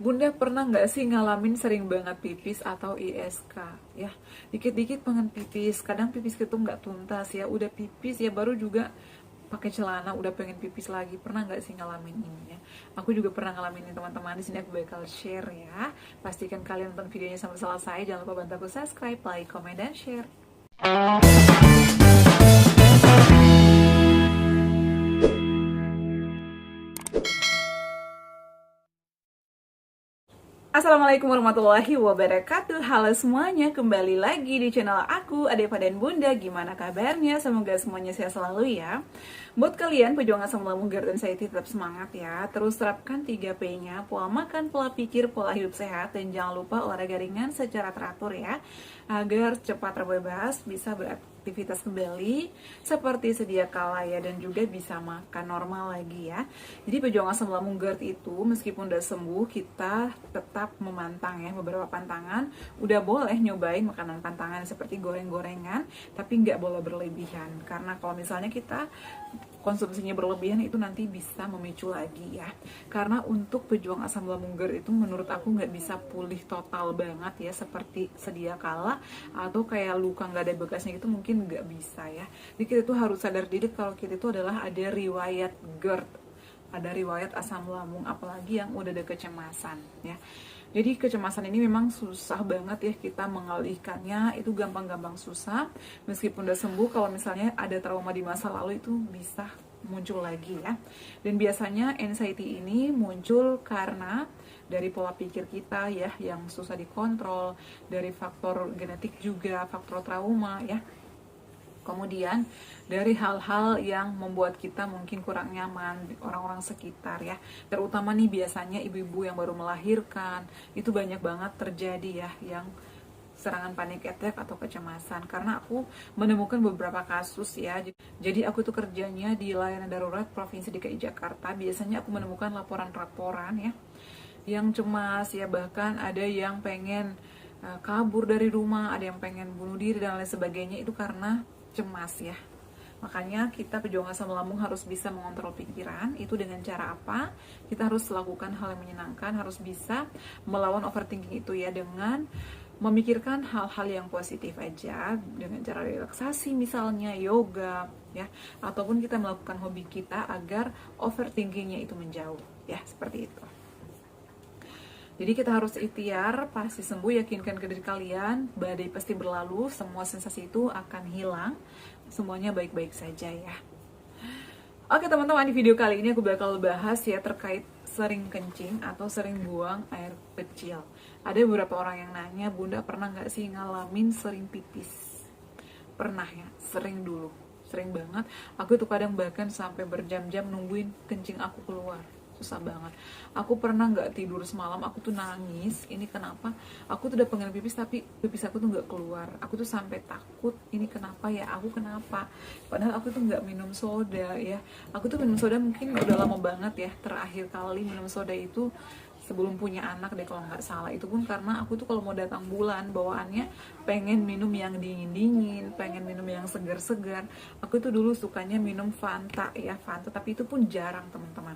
Bunda pernah nggak sih ngalamin sering banget pipis atau ISK ya? Dikit-dikit pengen pipis, kadang pipis itu nggak tuntas ya. Udah pipis ya baru juga pakai celana udah pengen pipis lagi. Pernah nggak sih ngalamin ini ya? Aku juga pernah ngalamin ini teman-teman. Di sini aku bakal share ya. Pastikan kalian nonton videonya sampai selesai. Jangan lupa bantu aku subscribe, like, comment, dan share. Assalamualaikum warahmatullahi wabarakatuh. Halo semuanya, kembali lagi di channel aku, Adepa dan Bunda. Gimana kabarnya? Semoga semuanya sehat selalu ya. Buat kalian pejuang asam lambung GERD anxiety, tetap semangat ya. Terus terapkan 3P-nya, pola makan, pola pikir, pola hidup sehat, dan jangan lupa olahraga ringan secara teratur ya, agar cepat terbebas, bisa beraktivitas kembali seperti sedia kala ya, dan juga bisa makan normal lagi ya. Jadi pejuang asam lambung GERD itu meskipun udah sembuh, kita tetap memantang ya beberapa pantangan. Udah boleh nyobain makanan pantangan seperti goreng-gorengan, tapi nggak boleh berlebihan, karena kalau misalnya kita konsumsinya berlebihan itu nanti bisa memicu lagi ya. Karena untuk pejuang asam lambung GERD itu menurut aku nggak bisa pulih total banget ya seperti sedia kala, atau kayak luka nggak ada bekasnya itu mungkin nggak bisa ya. Jadi kita tuh harus sadar diri kalau kita itu adalah ada riwayat GERD, ada riwayat asam lambung, apalagi yang udah ada kecemasan ya. Jadi kecemasan ini memang susah banget ya kita mengalihkannya, itu gampang-gampang susah. Meskipun udah sembuh, kalau misalnya ada trauma di masa lalu itu bisa muncul lagi ya. Dan biasanya anxiety ini muncul karena dari pola pikir kita ya yang susah dikontrol, dari faktor genetik juga, faktor trauma ya. Kemudian dari hal-hal yang membuat kita mungkin kurang nyaman, orang-orang sekitar ya. Terutama nih biasanya ibu-ibu yang baru melahirkan, itu banyak banget terjadi ya yang serangan panic attack atau kecemasan. Karena aku menemukan beberapa kasus ya. Jadi aku tuh kerjanya di layanan darurat Provinsi DKI Jakarta. Biasanya aku menemukan laporan-laporan ya yang cemas ya, bahkan ada yang pengen kabur dari rumah, ada yang pengen bunuh diri dan lain sebagainya, itu karena cemas ya. Makanya kita pejuang asam lambung harus bisa mengontrol pikiran. Itu dengan cara apa? Kita harus lakukan hal yang menyenangkan, harus bisa melawan overthinking itu ya, dengan memikirkan hal-hal yang positif aja, dengan cara relaksasi misalnya, yoga ya, ataupun kita melakukan hobi kita agar overthinkingnya itu menjauh ya, seperti itu. Jadi kita harus ikhtiar, pasti sembuh, yakinkan ke diri kalian, badai pasti berlalu, semua sensasi itu akan hilang, semuanya baik-baik saja ya. Oke teman-teman, di video kali ini aku bakal bahas ya terkait sering kencing atau sering buang air kecil. Ada beberapa orang yang nanya, Bunda pernah nggak sih ngalamin sering pipis? Pernah ya, sering dulu, sering banget. Aku tuh kadang bahkan sampai berjam-jam nungguin kencing aku keluar, susah banget. Aku pernah nggak tidur semalam, aku tuh nangis. Ini kenapa? Aku tuh udah pengen pipis tapi pipis aku tuh nggak keluar. Aku tuh sampai takut, ini kenapa ya? Aku kenapa? Padahal aku tuh nggak minum soda ya. Aku tuh minum soda mungkin udah lama banget ya. Terakhir kali minum soda itu sebelum punya anak deh kalau nggak salah. Itu pun karena aku tuh kalau mau datang bulan bawaannya pengen minum yang dingin-dingin, pengen minum yang segar-segar. Aku tuh dulu sukanya minum Fanta ya, Fanta, tapi itu pun jarang teman-teman.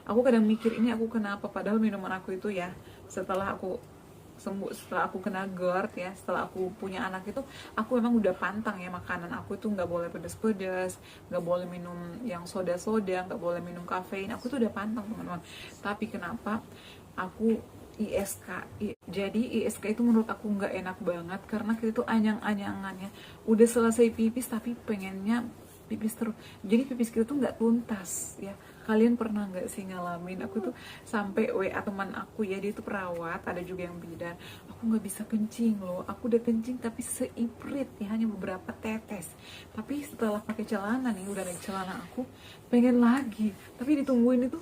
Aku kadang mikir ini aku kenapa, padahal minuman aku itu ya setelah aku sembuh, setelah aku kena GERD ya, setelah aku punya anak itu, aku memang udah pantang ya, makanan aku itu nggak boleh pedas-pedas, nggak boleh minum yang soda-soda, nggak boleh minum kafein. Aku tuh udah pantang teman-teman. Tapi kenapa aku ISK? Jadi ISK itu menurut aku nggak enak banget, karena kita tuh anyang-anyangannya udah selesai pipis tapi pengennya pipis terus. Jadi pipis kita tuh nggak tuntas ya. Kalian pernah nggak sih ngalamin? Aku tuh sampai WA teman aku ya, dia tuh perawat, ada juga yang bidan. Aku nggak bisa kencing loh. Aku udah kencing tapi seiprit ya, hanya beberapa tetes. Tapi setelah pakai celana nih, udah naik celana, aku pengen lagi. Tapi ditungguin itu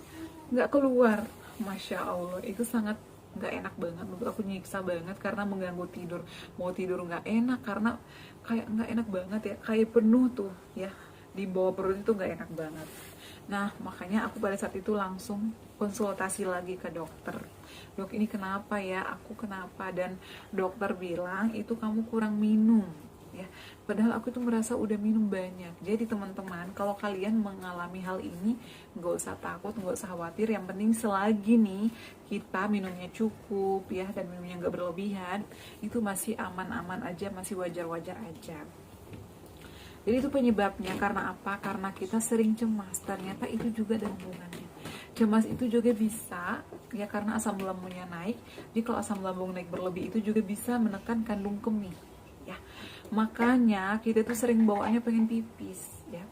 nggak keluar. Masya Allah, itu sangat nggak enak banget, menurut aku nyiksa banget karena mengganggu tidur. Mau tidur nggak enak karena kayak nggak enak banget ya, kayak penuh tuh ya di bawah perut, itu nggak enak banget. Nah makanya aku pada saat itu langsung konsultasi lagi ke dokter. Dok, ini kenapa ya, aku kenapa? Dan dokter bilang itu kamu kurang minum ya. Padahal aku tuh merasa udah minum banyak. Jadi teman-teman, kalau kalian mengalami hal ini, nggak usah takut, nggak usah khawatir. Yang penting selagi nih kita minumnya cukup ya, dan minumnya nggak berlebihan, itu masih aman-aman aja, masih wajar-wajar aja. Jadi itu penyebabnya karena apa? Karena kita sering cemas. Ternyata itu juga ada hubungannya. Cemas itu juga bisa ya karena asam lambungnya naik. Jadi kalau asam lambung naik berlebih itu juga bisa menekan kandung kemih ya. Makanya kita tuh sering bawaannya pengen pipis ya.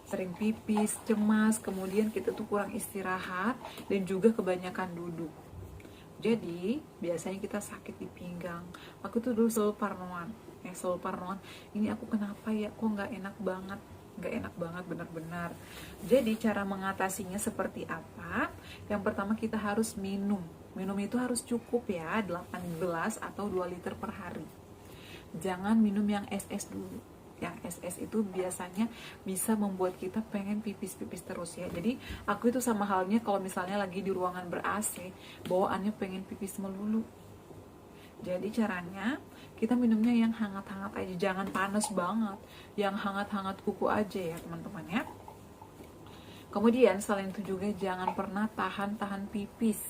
Sering pipis, cemas, kemudian kita tuh kurang istirahat dan juga kebanyakan duduk. Jadi biasanya kita sakit di pinggang. Aku tuh dulu selalu parnoan, selalu parnoan. Ini aku kenapa ya? Kok nggak enak banget benar-benar. Jadi cara mengatasinya seperti apa? Yang pertama kita harus minum. Minum itu harus cukup ya, 8 gelas atau 2 liter per hari. Jangan minum yang es-es dulu. Yang es-es itu biasanya bisa membuat kita pengen pipis-pipis terus ya. Jadi aku itu sama halnya kalau misalnya lagi di ruangan ber-AC, bawaannya pengen pipis melulu. Jadi caranya kita minumnya yang hangat-hangat aja, jangan panas banget. Yang hangat-hangat kuku aja ya teman-teman ya. Kemudian selain itu juga jangan pernah tahan-tahan pipis.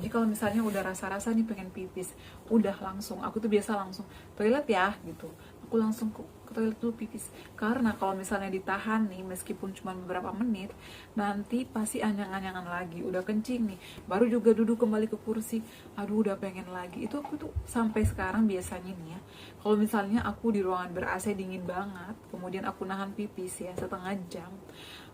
Jadi kalau misalnya udah rasa-rasa nih pengen pipis, udah langsung, aku tuh biasa langsung toilet ya gitu. Aku langsung ke toilet dulu pipis. Karena kalau misalnya ditahan nih, meskipun cuma beberapa menit, nanti pasti anyang-anyangan lagi. Udah kencing nih, baru juga duduk kembali ke kursi. Aduh udah pengen lagi. Itu aku tuh sampai sekarang biasanya nih ya. Kalau misalnya aku di ruangan ber-AC dingin banget, kemudian aku nahan pipis ya setengah jam.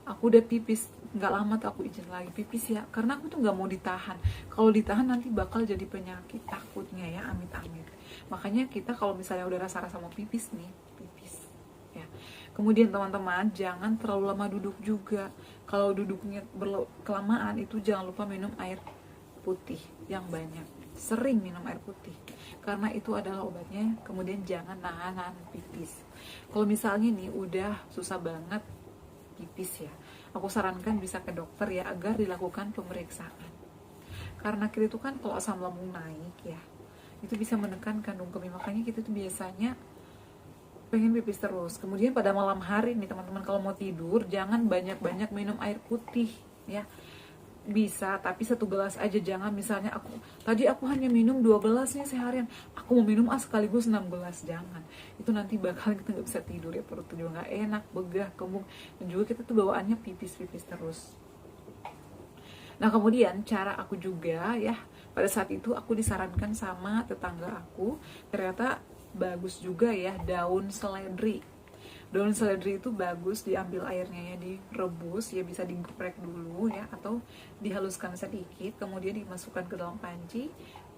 Aku udah pipis, nggak lama tuh aku izin lagi pipis ya, karena aku tuh nggak mau ditahan. Kalau ditahan nanti bakal jadi penyakit, takutnya ya, amit-amit. Makanya kita kalau misalnya udah rasa-rasa mau pipis nih, pipis ya. Kemudian teman-teman jangan terlalu lama duduk juga. Kalau duduknya kelamaan itu jangan lupa minum air putih yang banyak. Sering minum air putih karena itu adalah obatnya. Kemudian jangan nahan pipis. Kalau misalnya nih udah susah banget pipis ya, aku sarankan bisa ke dokter ya agar dilakukan pemeriksaan. Karena kita itu kan kalau asam lambung naik ya, itu bisa menekan kandung kemih. Makanya kita tuh biasanya pengen pipis terus. Kemudian pada malam hari nih teman-teman, kalau mau tidur jangan banyak-banyak minum air putih ya. Bisa, tapi 1 gelas aja. Jangan misalnya tadi aku hanya minum 2 gelas nih seharian, aku mau minum sekaligus 6 gelas. Jangan, itu nanti bakal kita nggak bisa tidur ya, perut juga nggak enak, begah, kembung, dan juga kita tuh bawaannya pipis-pipis terus. Nah kemudian cara aku juga ya, pada saat itu aku disarankan sama tetangga aku, ternyata bagus juga ya daun seledri. Daun seledri itu bagus, diambil airnya ya, direbus ya, bisa digeprek dulu ya, atau dihaluskan sedikit, kemudian dimasukkan ke dalam panci,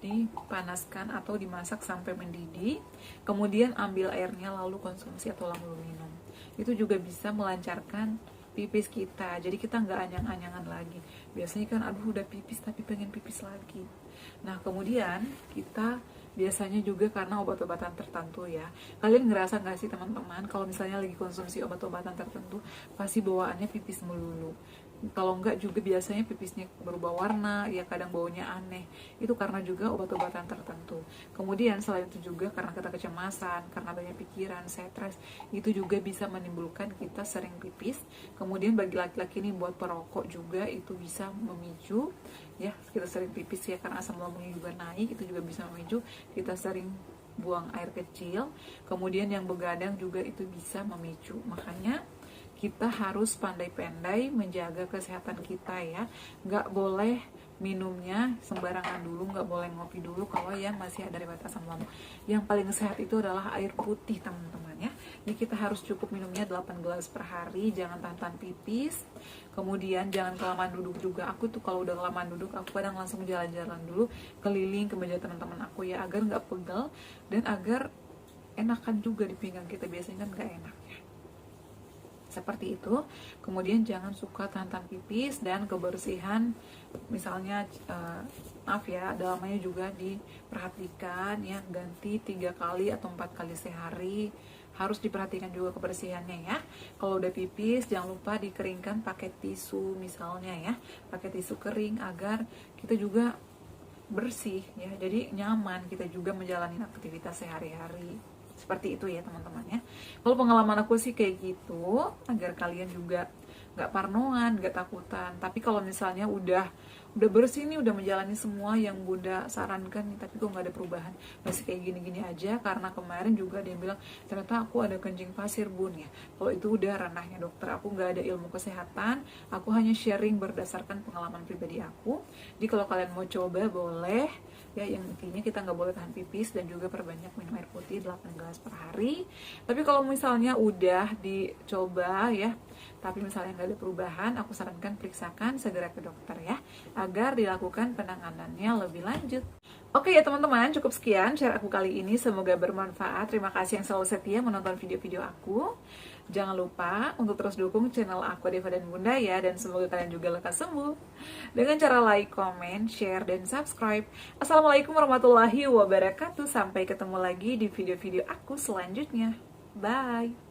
dipanaskan atau dimasak sampai mendidih, kemudian ambil airnya lalu konsumsi atau lalu minum. Itu juga bisa melancarkan pipis kita, jadi kita nggak anyang-anyangan lagi. Biasanya kan aduh udah pipis tapi pengen pipis lagi. Nah kemudian kita biasanya juga karena obat-obatan tertentu ya. Kalian ngerasa nggak sih teman-teman kalau misalnya lagi konsumsi obat-obatan tertentu pasti bawaannya pipis melulu. Kalau enggak juga biasanya pipisnya berubah warna, ya kadang baunya aneh. Itu karena juga obat-obatan tertentu. Kemudian selain itu juga karena kita kecemasan, karena banyak pikiran, stres, itu juga bisa menimbulkan kita sering pipis. Kemudian bagi laki-laki ini buat perokok juga itu bisa memicu ya kita sering pipis ya, karena asam lambungnya juga naik, itu juga bisa memicu kita sering buang air kecil. Kemudian yang begadang juga itu bisa memicu. Makanya kita harus pandai-pandai menjaga kesehatan kita ya. Nggak boleh minumnya sembarangan dulu, nggak boleh ngopi dulu kalau yang masih ada riwayat asam lambung. Yang paling sehat itu adalah air putih teman-teman ya. Jadi kita harus cukup minumnya 8 gelas per hari, jangan tahan pipis. Kemudian jangan kelamaan duduk juga. Aku tuh kalau udah kelamaan duduk, aku kadang langsung jalan-jalan dulu keliling ke meja teman-teman aku ya, agar nggak pegal dan agar enakan juga di pinggang kita, biasanya kan nggak enak ya. Seperti itu. Kemudian jangan suka tahan pipis, dan kebersihan misalnya maaf ya, dalamnya juga diperhatikan ya, ganti 3 kali atau 4 kali sehari, harus diperhatikan juga kebersihannya ya. Kalau udah pipis jangan lupa dikeringkan pakai tisu misalnya ya, pakai tisu kering agar kita juga bersih ya, jadi nyaman kita juga menjalani aktivitas sehari-hari. Seperti itu ya teman-teman ya. Kalau pengalaman aku sih kayak gitu, agar kalian juga nggak parnoan, nggak takutan. Tapi kalau misalnya udah bersih nih, udah menjalani semua yang Bunda sarankan nih, tapi kok nggak ada perubahan, masih kayak gini-gini aja, karena kemarin juga dia bilang ternyata aku ada kencing pasir Bun ya. Kalau itu udah ranahnya dokter, aku nggak ada ilmu kesehatan, aku hanya sharing berdasarkan pengalaman pribadi aku. Jadi kalau kalian mau coba boleh ya, yang intinya kita nggak boleh tahan pipis dan juga perbanyak minum air putih 8 gelas per hari. Tapi kalau misalnya udah dicoba ya, tapi misalnya nggak ada perubahan, aku sarankan periksakan segera ke dokter ya, agar dilakukan penanganannya lebih lanjut. Oke ya teman-teman, cukup sekian share aku kali ini, semoga bermanfaat. Terima kasih yang selalu setia menonton video-video aku. Jangan lupa untuk terus dukung channel aku Deva dan Bunda ya, dan semoga kalian juga lekas sembuh dengan cara like, comment, share, dan subscribe. Assalamualaikum warahmatullahi wabarakatuh. Sampai ketemu lagi di video-video aku selanjutnya. Bye.